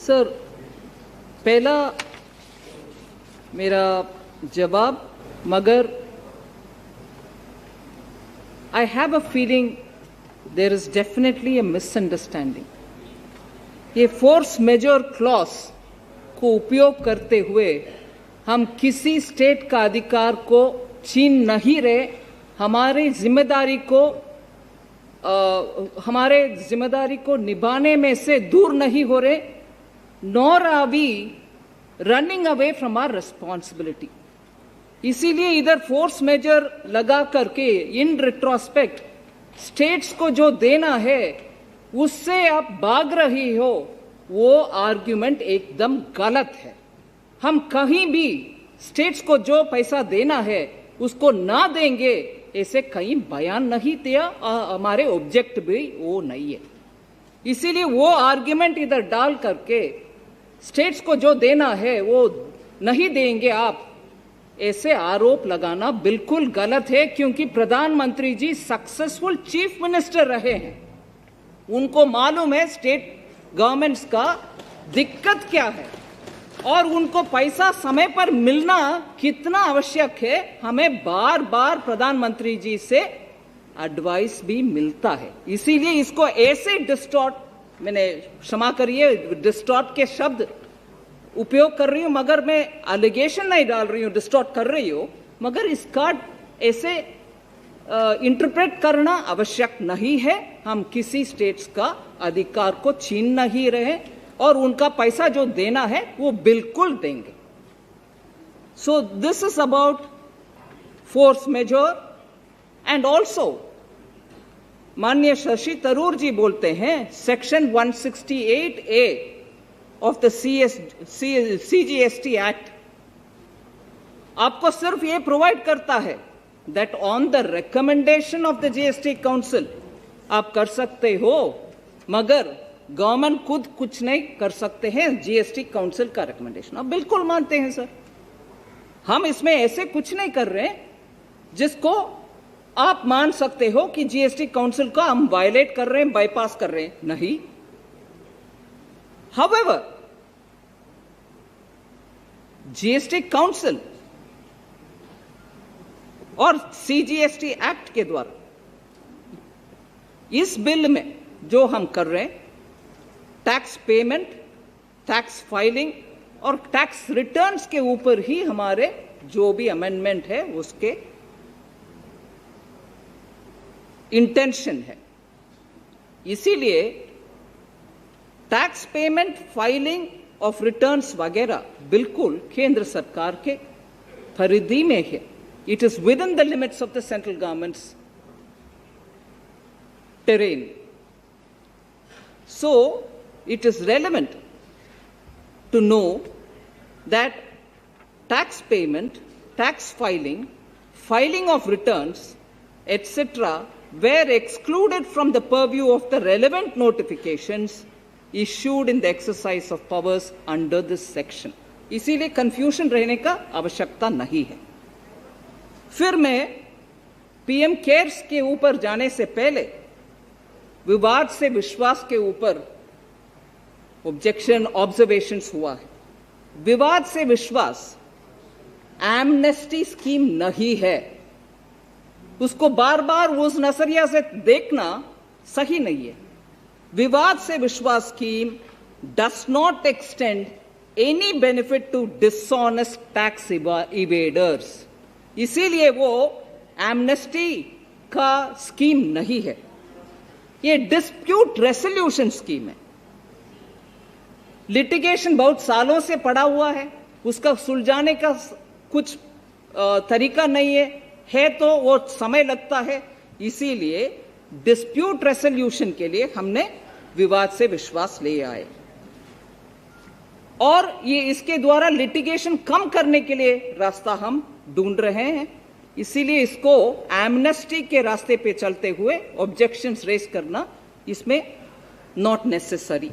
Sir, पहला मेरा जवाब, मगर I have a feeling there is definitely a misunderstanding. ये फोर्स मेजर क्लॉज को उपयोग करते हुए हम किसी स्टेट का अधिकार को छीन नहीं रहे, हमारी जिम्मेदारी को निभाने में से दूर नहीं हो रहे, nor are we running away from our responsibility. इसीलिए इधर फोर्स मेजर लगा करके इन रिट्रोस्पेक्ट स्टेट्स को जो देना है उससे आप भाग रही हो, वो आर्ग्यूमेंट एकदम गलत है। हम कहीं भी स्टेट्स को जो पैसा देना है उसको ना देंगे ऐसे कहीं बयान नहीं दिया, हमारे ऑब्जेक्ट भी वो नहीं है। इसीलिए वो आर्ग्यूमेंट इधर डाल करके स्टेट्स को जो देना है वो नहीं देंगे आप, ऐसे आरोप लगाना बिल्कुल गलत है, क्योंकि प्रधानमंत्री जी सक्सेसफुल चीफ मिनिस्टर रहे हैं। उनको मालूम है स्टेट गवर्नमेंट्स का दिक्कत क्या है और उनको पैसा समय पर मिलना कितना आवश्यक है। हमें बार बार प्रधानमंत्री जी से एडवाइस भी मिलता है। इसीलिए इसको ऐसे डिस्टॉर्ट, मैंने क्षमा करिए डिस्टॉर्ट के शब्द उपयोग कर रही हूं, मगर मैं एलिगेशन नहीं डाल रही हूं, डिस्टॉर्ट कर रही हूं, मगर इसका ऐसे इंटरप्रेट करना आवश्यक नहीं है। हम किसी स्टेट्स का अधिकार को छीन नहीं रहे और उनका पैसा जो देना है वो बिल्कुल देंगे। So this is about force majeure. And also माननीय शशि थरूर जी बोलते हैं section 168A of the CGST Act आपको सिर्फ ये प्रोवाइड करता है that on the recommendation of the GST Council आप कर सकते हो, मगर गवर्नमेंट खुद कुछ नहीं कर सकते हैं। जीएसटी काउंसिल का रिकमेंडेशन आप बिल्कुल मानते हैं सर, हम इसमें ऐसे कुछ नहीं कर रहे हैं जिसको आप मान सकते हो कि जीएसटी काउंसिल का हम वायलेट कर रहे हैं, बाईपास कर रहे हैं, नहीं। However, जीएसटी काउंसिल और सीजीएसटी एक्ट के द्वारा इस बिल में जो हम कर रहे हैं, टैक्स पेमेंट, टैक्स फाइलिंग और टैक्स रिटर्न्स के ऊपर ही हमारे जो भी अमेंडमेंट है उसके इंटेंशन है। इसीलिए tax payment, filing of returns वगैरह बिल्कुल केंद्र सरकार के परिधि में है। It is with in the limits of the central governments terrain. So it is relevant to know that tax payment, tax filing, filing of returns, etc. were excluded from the purview of the relevant notifications issued in the exercise of powers under this section. इसीलिए confusion रहने का आवश्यकता नहीं है। फिर मैं PM cares के ऊपर जाने से पहले विवाद से विश्वास के ऊपर ऑब्जेक्शन, ऑब्जर्वेशंस हुआ है। विवाद से विश्वास एमनेस्टी स्कीम नहीं है, उसको बार बार उस नजरिया से देखना सही नहीं है। Vivad se Vishwas scheme does not extend any benefit to dishonest tax evaders, इसीलिए वो एमनेस्टी का स्कीम नहीं है, ये डिस्प्यूट रेसोल्यूशन स्कीम है। लिटिगेशन बहुत सालों से पड़ा हुआ है, उसका सुलझाने का कुछ तरीका नहीं है तो वो समय लगता है। इसीलिए डिस्प्यूट रेसोल्यूशन के लिए हमने विवाद से विश्वास ले आए और ये इसके द्वारा लिटिगेशन कम करने के लिए रास्ता हम ढूंढ रहे हैं। इसीलिए इसको एमनेस्टी के रास्ते पे चलते हुए ऑब्जेक्शंस रेज करना इसमें नॉट नेसेसरी।